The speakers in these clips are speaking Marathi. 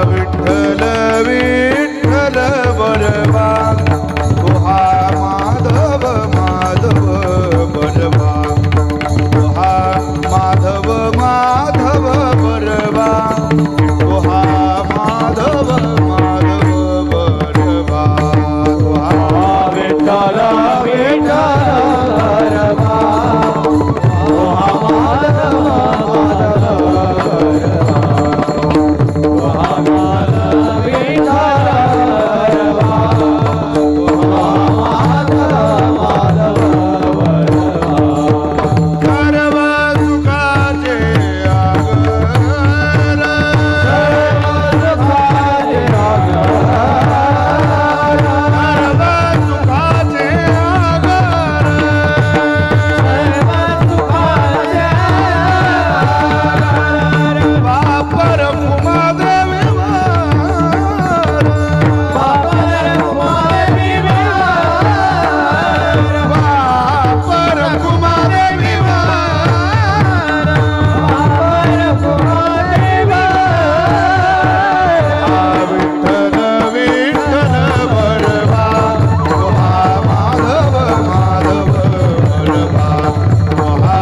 विठ्ठल विठ्ठल बरवा तुहा माधव माधव बरवा तुहा माधव माधव बरवा तुहा माधव माधव बरवा तुहा विठ्ठल विठ्ठल बरवा तुहा माधव माधव बरवा तुहा माधव विठ्ठल बरवा तुहा माधव माधव बरवा सर्व सुखाचे आगर सुखाचे आगर सर्व सुखाचे आगर वापर कुमादेवी वापर कुमादेवी विठ्ठल विठ्ठल बरवा तुहा माधव माधव बरवा तुहा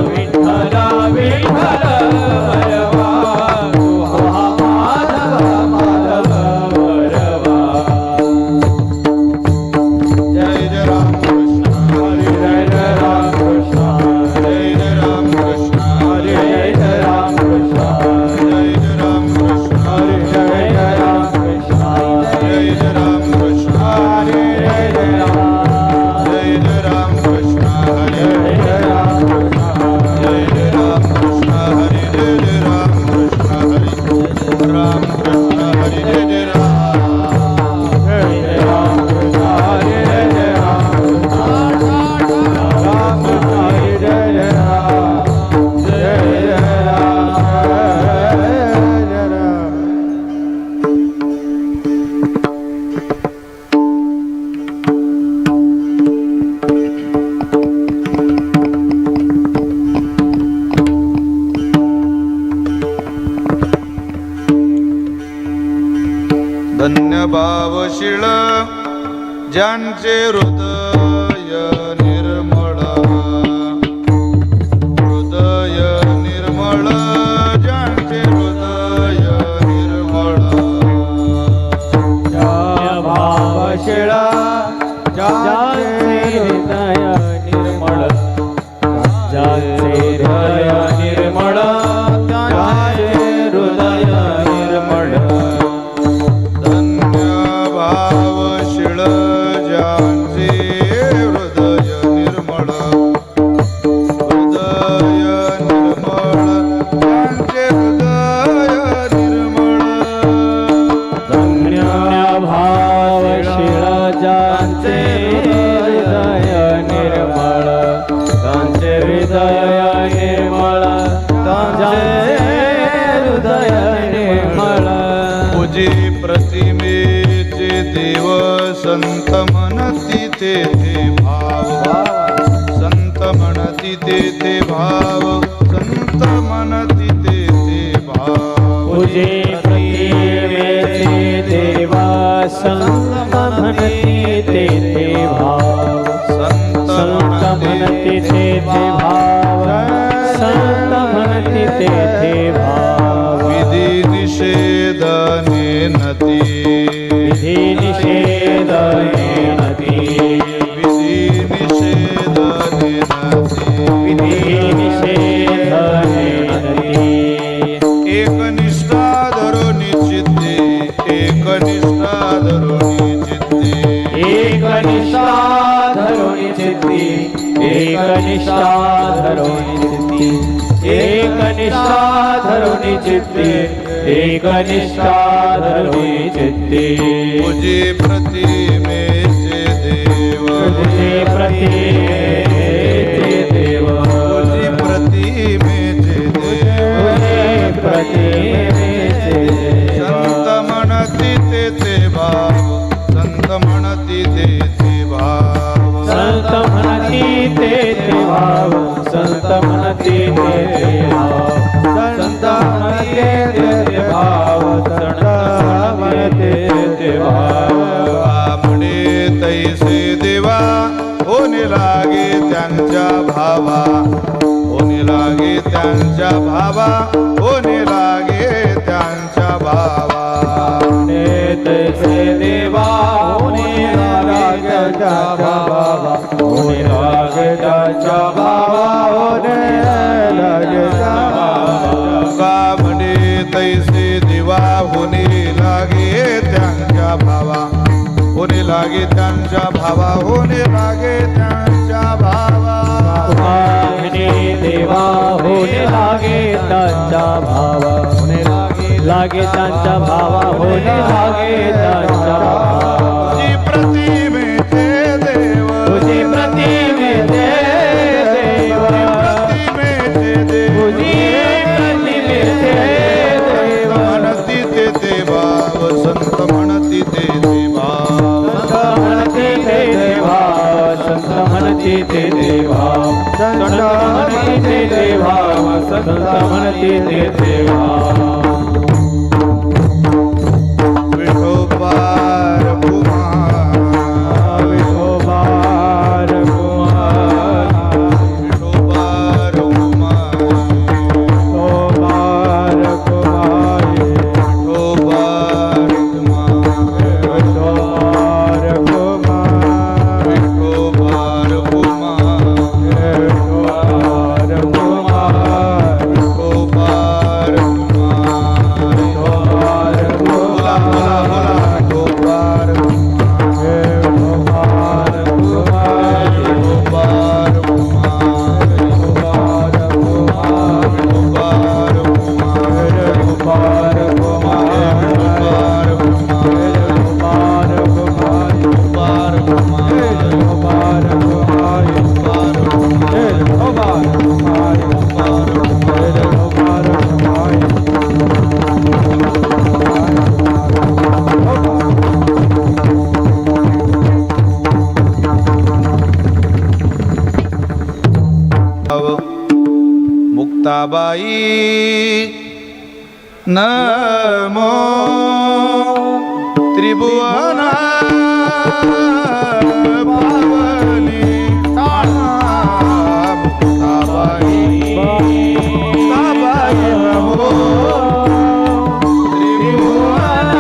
विठ्ठल विठ्ठल बरवा तुहा माधव माधव बरवा जय जय राम कृष्ण हरी जय जय राम कृष्ण जय जय राम कृष्ण हरी जय जय राम कृष्ण जय जय राम कृष्ण हरी जय जय राम कृष्ण जय जय राम कृष्ण हरी जय जय राम कृष्ण हरी जय जय राम कृष्ण जय जय राम कृष्ण हरी जय जय राम कृष्ण हरी राम कृष्ण हरी जय जय राम धन्य भावशीळ ज्यांचे हृदय निर्मळ हृदय निर्मळ ज्यांचे हृदय निर्मळ भावशीळ ज्यांचे हृदय निर्मळ ज्यांचे हृदय निर्मळ ज्यांचे हृदय निर्मळ धन्य भावशीळ ज्यांचे हृदय निर्मळ हृदय निर्मळ ज्यांचे हृदय निर्मळ धन्य भावशीळ ज्यांचे हृदय निर्मळ त्यांचे हृदय निर्मळ त्यांचे हृदय निर्मळ पूजी प्रतिमेचे देव संत म्हणती तेथे भाव संत म्हणती तेथे भाव संत म्हणती तेथे भाव पूजे प्रतिमेचे देवा संत म्हणती तेथे भाव संत म्हणती तेथे भाव संत म्हणती तेथे भाव विधी निषेधने नदी विधी निषेधने नदी विधी निषेधने नदी विधी निषेधने नदी एकनिष्ठा धरुणी चित्ते एकनिष्ठा धरुणी चित्ते एकनिष्ठा धरुणी चित्ती एकनिष्ठा धरुणी चित्ती एकनिष्ठा धरुणी चित्ती एकनिष्ठा धरुणी चित्ती पूजे प्रतिमेचे देव पूजे प्रतिमेचे देव पूजे प्रतिमेचे देव पूजे प्रति त्यांच्या भावा होणे लागे त्यांच्या भावा तैसे देवा होणे लागे त्यांच्या भावा होणे लागे त्यांच्या भावा होणे लागे का म्हणे तैसे देवा होणे लागे त्यांच्या भावा होणे लागे त्यांच्या भावा होणे लागे त्यांच्या भावा देवा होणे लागे त्यांच्या भावा होणे लागे त्यांच्या भावा होणे लागे त्यांच्या तुझी प्रतिमेचे देव तुझी प्रतिमेचे देव प्रतिमेचे देव तुझी प्रतिमेचे देव म्हणती ते देवा संत म्हणती ते देवा म्हणती ते देवा संत म्हणती ते देवा संत म्हणती ते देवा संत म्हणती ते देवा विठोबार कुमार विठोबार कुमार विठोबार कुमार विठोबार कुमार विठोबार कुमार विठोबार कुमार विठोबार कुमार विठोबार कुमार विठोबार कुमार बोला बोला बोला विठोबार विठोबार कुमार विठोबार कुमार विठोबार कुमार विठोबार कुमार विठोबार कुमार विठोबार कुमार विठोबार कुमार विठोबार कुमार विठोबार कुमार विठोबार विठोबार कुमार मुक्ताबाई नमो त्रिभुवना पावनी मुक्ताबाई मुक्ताबाई नमो त्रिभुवना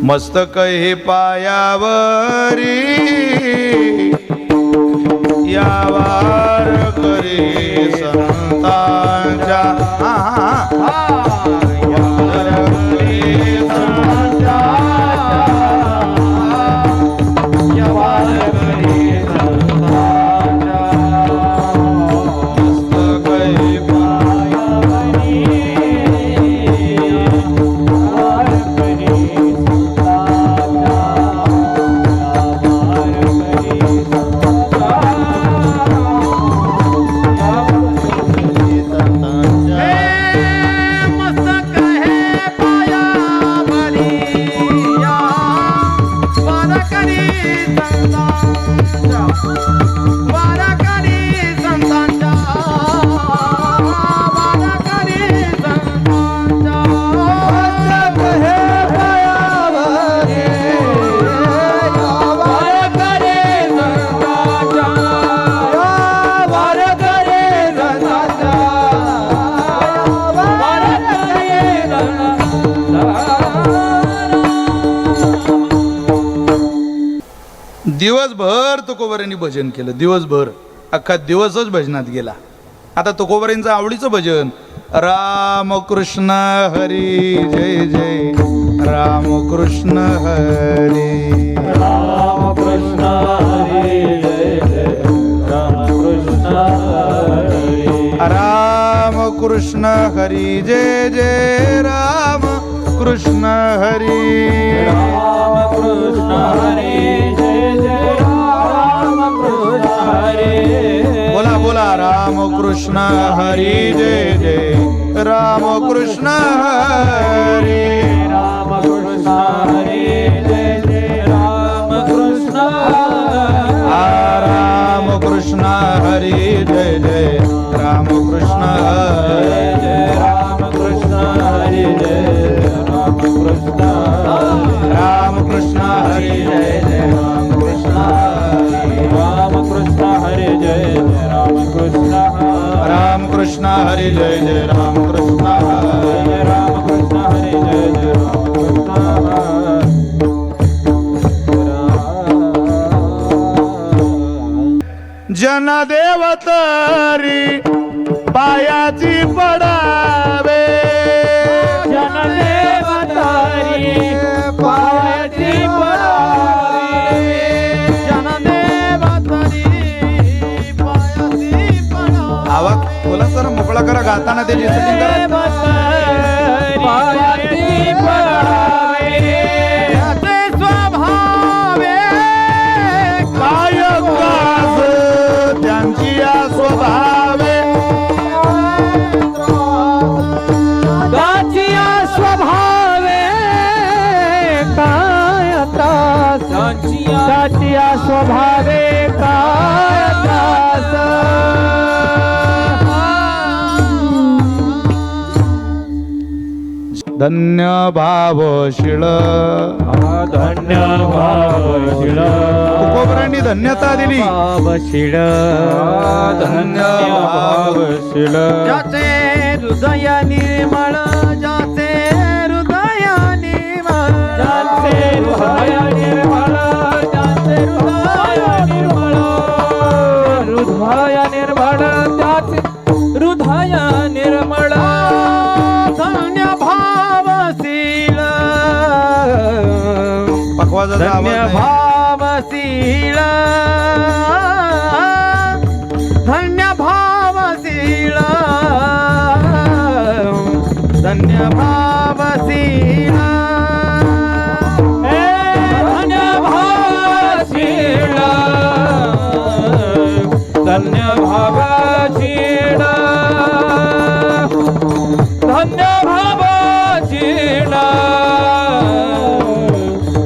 मस्तक हे पायावरी यावार करे संतांच्या यावार करे संतांच्या यावार करे संतांच्या मस्तक हे पायावरी यावार करे दिवसभर तुकोबारांनी भजन केलं, दिवसभर अख्खा दिवसच भजनात गेला. आता तुकोबारांचं आवडीचं भजन रामकृष्ण हरी जय जय रामकृष्ण हरी रामकृष्ण हरी जय जय रामकृष्ण हरी रामकृष्ण हरी जय जय रामकृष्ण हरी रामकृष्ण हरी जय जय रामकृष्ण हरी. बोला बोला रामकृष्ण हरी जय जय रामकृष्ण हरी रामकृष्ण हरी जय जय रामकृष्ण रामकृष्ण हरी जय जय रामकृष्ण हरी रामकृष्ण हरी जय रामकृष्ण रामकृष्ण हरी जय जय रामकृष्ण रामकृष्ण हरी जय जय रामकृष्ण रामकृष्ण हरी जय जय रामकृष्ण रामकृष्ण हरी जय जय जनदेव तरी पायाची पडावे जनदेव तारी पायाची पडावी जनदेव तारी पायाची पडावी आवाज बोला सर मोकळा करा, गाताना त्याची सेटिंग करा. पायाची पडावी ते स्वभावे काय काज त्यांची या स्वभावे गाचिया स्वभावे काय त्रास गाचिया स्वभावे काय त्रास धन्य भावशीळ धन्य भावशीळ तुकोबारांनी धन्यता दिली. भावशीळ धन्य भावशीळ ज्याचे हृदय निर्मळ ज्याचे हृदय निर्मळ ज्याचे हृदय निर्मळ ज्याचे हृदय निर्मळ हृदय निर्मळ त्याचे हृदय निर्मळ धन्य भावशील पकवाजाचा आवाज धन्य नाही. भावशील धन्य भावशील धन्य भावशील धन्य भावशील धन्य भावशील धन्य भावशील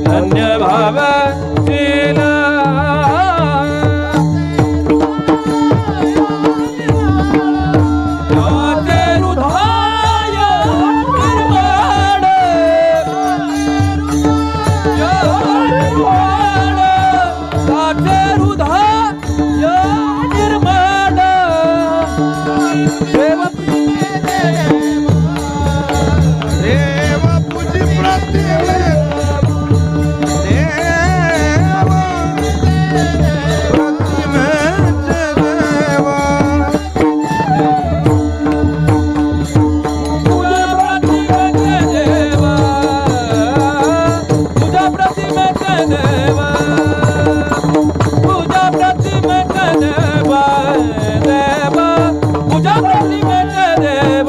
धन्य भावशील ज्याचे हृदय निर्मळ ज्याचे हृदय निर्मळ देव देव पूजी प्रतिमे देव प्रतिमेचे देवा तुझ्या प्रतिमेचे देवा तुझ्या प्रतिमेचे देवा देवा तुझ्या प्रतिमेचे देव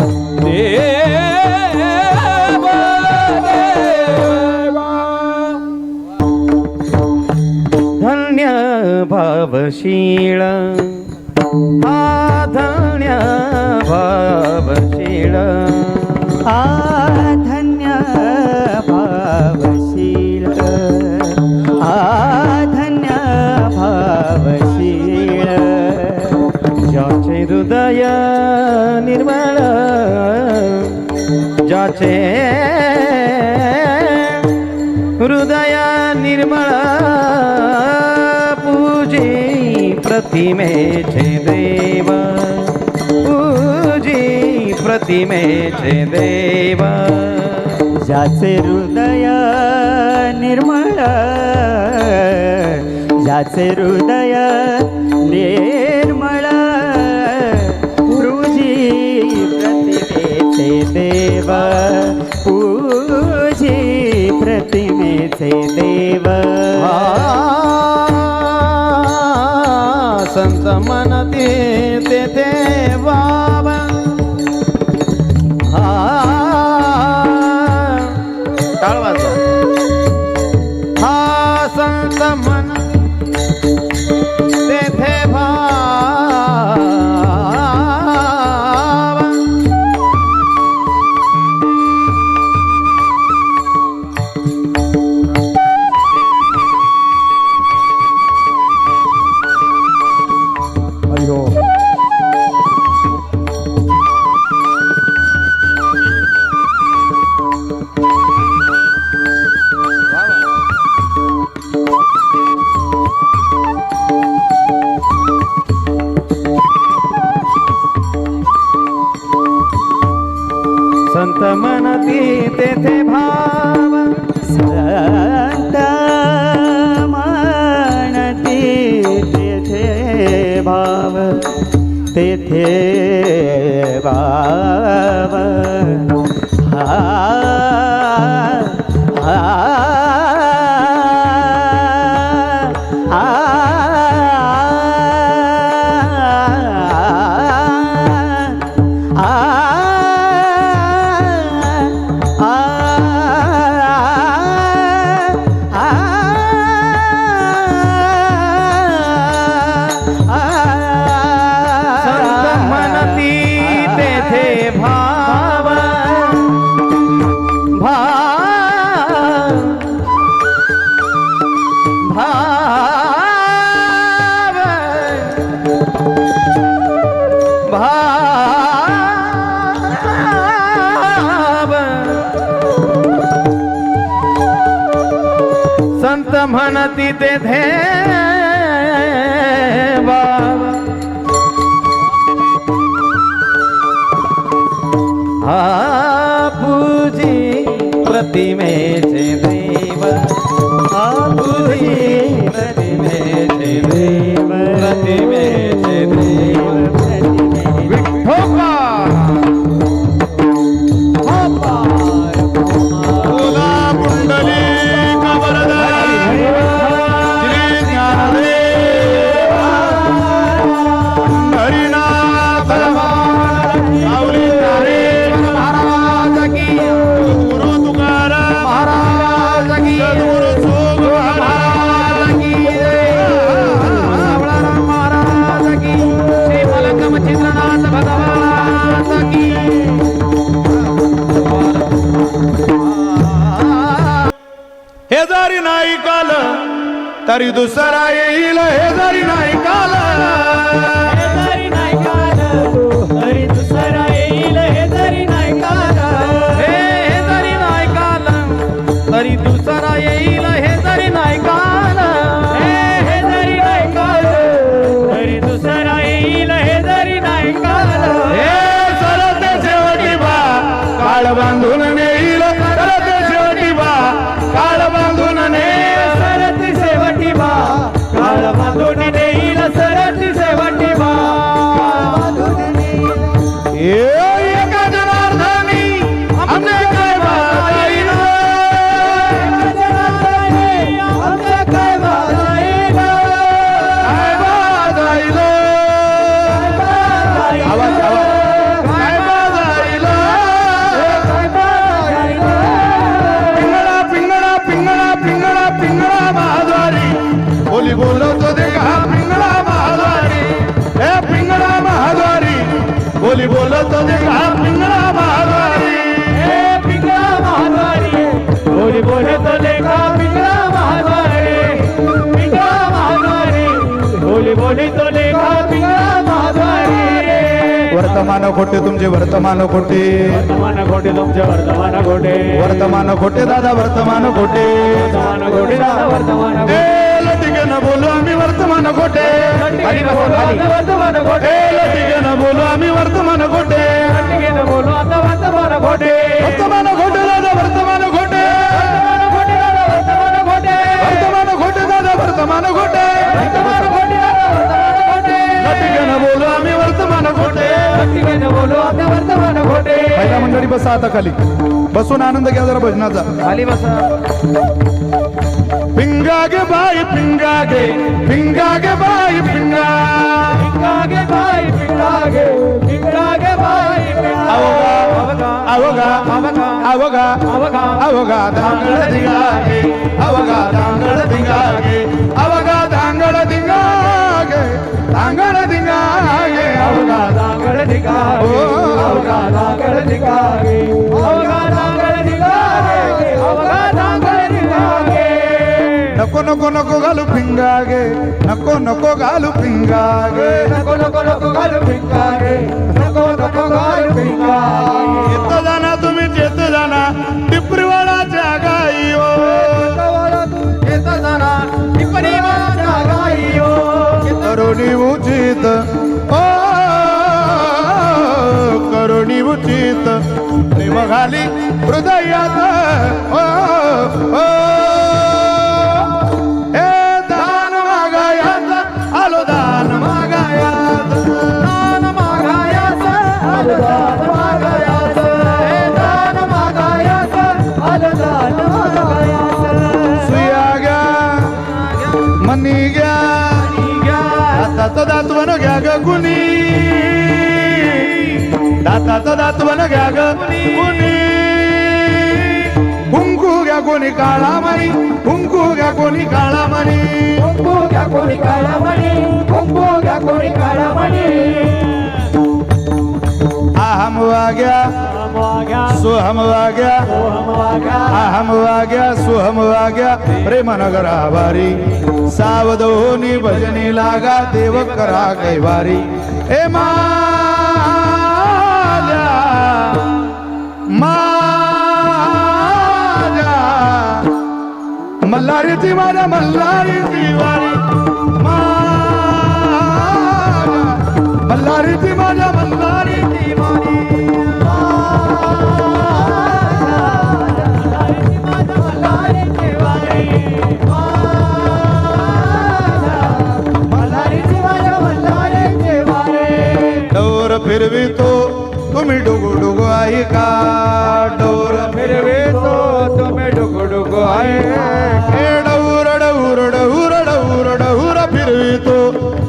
धन्य भावशीळ धन्य भावशीळ धन्य भावशील धन्य भावशील ज्याचे हृदय निर्मळ ज्याचे हृदय निर्मळ पूजी प्रतिमेचे देव पूजी प्रतिमेचे देव ज्याचे हृदय निर्मळ, ज्याचे हृदय निर्मळ, पूजी प्रतिमेचे देव, पूजी प्रतिमेचे देव. संत म्हणते तेथे वाव, टाळवाचा हा संत मन तेथे भाव. अयो संत म्हणती तेथे भाव, संत म्हणती तेथे भाव, तेथे भाव. हा हा संत म्हणती तेथे भाव, भाव भाव भाव. संत म्हणती तेथे भाव, हा पूजी प्रतिमेचे देव, हा पूजी प्रतिमेचे देव, प्रतिमेचे देव. विठोबा बोला पुंडलिक वरदाई श्री ज्ञानदेव हरिनाथ माऊली ज्ञानेश्वर महाराज की, गुरु तुकाराम महाराज की, सद्गुरु जोग महाराज की, सावळाराम महाराज की, श्री मलंगम चित्रनाथ भगवान की. हे जरी नाही काल तरी दुसरा येईल, हे जरी नाही काल तरी नाही काल, तरी दुसरा येईल, हे तरी नाही काल. हे जरी नाही काल तरी दुसरा येईल, हे जरी नाही काल. हे जरी नाही काल, तरी दुसरा येईल, हे जरी नाही काल. हे सरत शेवटी बा काळ बांधून नेईल, सरत शेवटी बा काळ बांधून नेईल. सरत शेवटी बा काळ बांधून नेईल, सरत शेवटी बा एका जनार्दनी आमचे काय बाजाईल, आमचं काय बाजाईल, काय बाजाईल, आवाज आवाज काय बाजाईल. पिंगळा पिंगळा पिंगळा पिंगळा पिंगळा महाद्वारी बोली बोलतो दे का पिंगळा महाद्वारी, हे पिंगळा महाद्वारी बोली बोलतो दे का पिंगळा महाद्वारी. हे पिंगळा महाद्वारी बोली बोलतो देखा, पिंगळा महाद्वारी, पिंगळा महाद्वारी बोली बोलतो देखा, पिंगळा महाद्वारी. वर्तमान खोटे तुमचे वर्तमान खोटे, वर्तमान खोटे तुमचे वर्तमान खोटे, वर्तमान खोटे दादा वर्तमान खोटे. वर्तमान खोटे दादा वर्तमान खोटे. लटिके न बोलू आम्ही वर्तमान खोटे, वर्तमान खोटे, लटिके न बोलू आम्ही वर्तमान खोटे, बोलू आता वर्तमान खोटे. वर्तमान खोटे दादा वर्तमान मंडळी बसा आता खाली, बसून आनंद घ्या जरा भजनाचा. खाली बसा. पिंगा गे बाई पिंगा गे, पिंगा गे बाई पिंगा, पिंगागे बाई पिंगागे, पिंगागे बाई अवगा अवगा अवगा अवगा अवगा धांगड धिंगागे, अवगा धांगड धिंगागे, अवगा धांगड धिंगागे, धांगड धिंगागे, अवगा दांगड दिगागे, अवगा दांगड दिगागे, अवगा दांगड दिगागे, अवगा दांगड दिगागे. नको नको नको घालू पिंगागे, नको नको घालू पिंगागे, नको नको नको घालू पिंगागे, नको नको घालू पिंगागे. येत जाना तुम्ही येत जाना टिपरीवाडाच्या गाई ओ, येत जाना टिपरी वाचा गाई ओ, करुणी उचित ओ, करुणी उचित प्रेम घाली हृदयात ओ, ओ, हे दान मागायाचा आलो दान मागायाचा, दान मागायाचं, आलं दान मागायाचं, हे दान मागायाचं, आलं दान मागायाचं. सुया घ्या मनी घ्या, घ्या दाताचं दातवण घ्या ग कुणी, दाताचं दातवण घ्या ग कुणी, कुंकू घ्या कोणी काळा मणी, कुंकू घ्या कोणी काळा मणी, कुंकू घ्या कोणी काळा मणी, कुंकू घ्या कोणी काळा मणी. अहम वाग्या वाग्या सुहम वाग्या, वाग्या अहम वाग्या सुहम वाग्या, प्रेम नगरावारी सावध होनी भजनी लागा, देव करा कैवारी. ए माझ्या माझ्या मल्हारीची माझ्या मल्हारीची वारी, मल्हारीची माझ्या मल्हारीची वारी. डोर फिरवितो तुम्ही डुगु डुगु ऐका, डोर फिरवितो तुम्ही डुगु डुगु हे डौर डौर डौर डौर डौर फिरवितो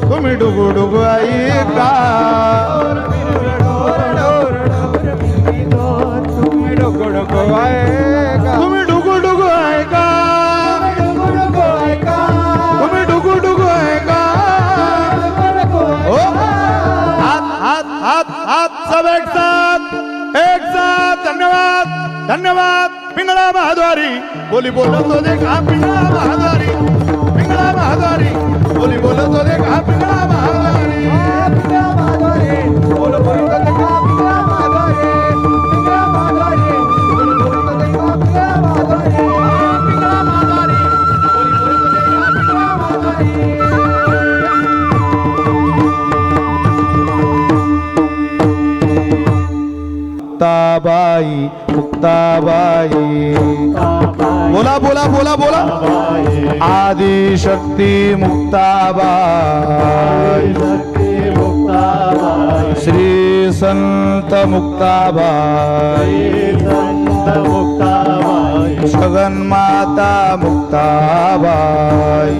तुम्ही डुगु डुगु ऐका, तुम्ही डुगु डुगु ऐका, तुम्ही डुगु डुगु ऐका, डुगु डुगु ऐका, तुम्ही डुगु डुगु ऐका. ओ हात हात हात हात सब एक साथ धन्यवाद धन्यवाद. पिंगळा महाद्वारी बोली बोलतो देखा, पिंगळा महाद्वारी, पिंगळा महाद्वारी बोली बोलतो देखा, पिंगळा महाद्वारी. पिंगळा माधवारे, बोल बोल का पिंगळा माधवारे, पिंगळा माधवारे, बोल बोल का पिंगळा माधवारे, पिंगळा माधवारे, बोल बोल का पिंगळा माधवारे. मुक्ताबाई बोला बोला बोला बोला, आदिशक्ती मुक्ताबाई, श्री संत मुक्ताबाई, जगन्माता मुक्ताबाई,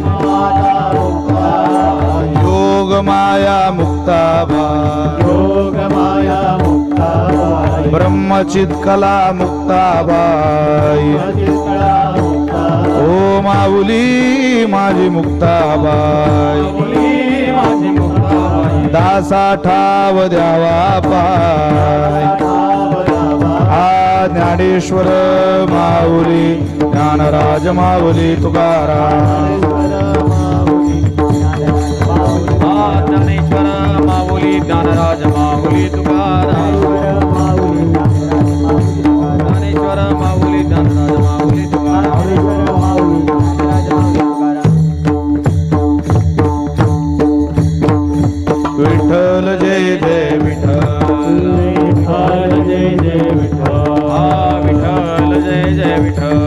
योगमाया मुक्ताबाई, ब्रह्मचित्कला मुक्ताबाई, ओ माऊली माझी मुक्ताबाई, दासा ठाव द्यावा पाय, आ ज्ञानेश्वर माऊली, ज्ञानराज माऊली तुकाराम, ज्ञानेश्वर माऊली, ज्ञानराज माऊली तुकाराम, ज्ञानेश्वर माऊली, ज्ञानराज माऊली तुकाराम. विठ्ठल जय जय विठ्ठल, विठ्ठल जय जय विठ्ठल, विठ्ठल जय जय विठ्ठल,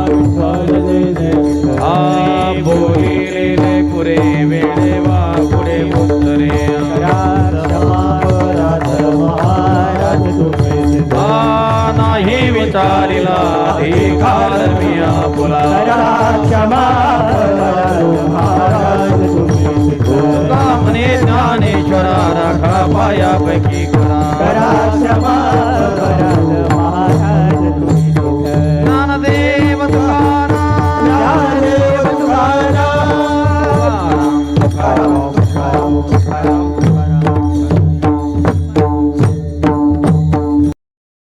विठ्ठल जय जय विठ्ठल. बोलिले पुरे वेळे वा पुढे उत्तरे, यापैकी करा करा क्षमा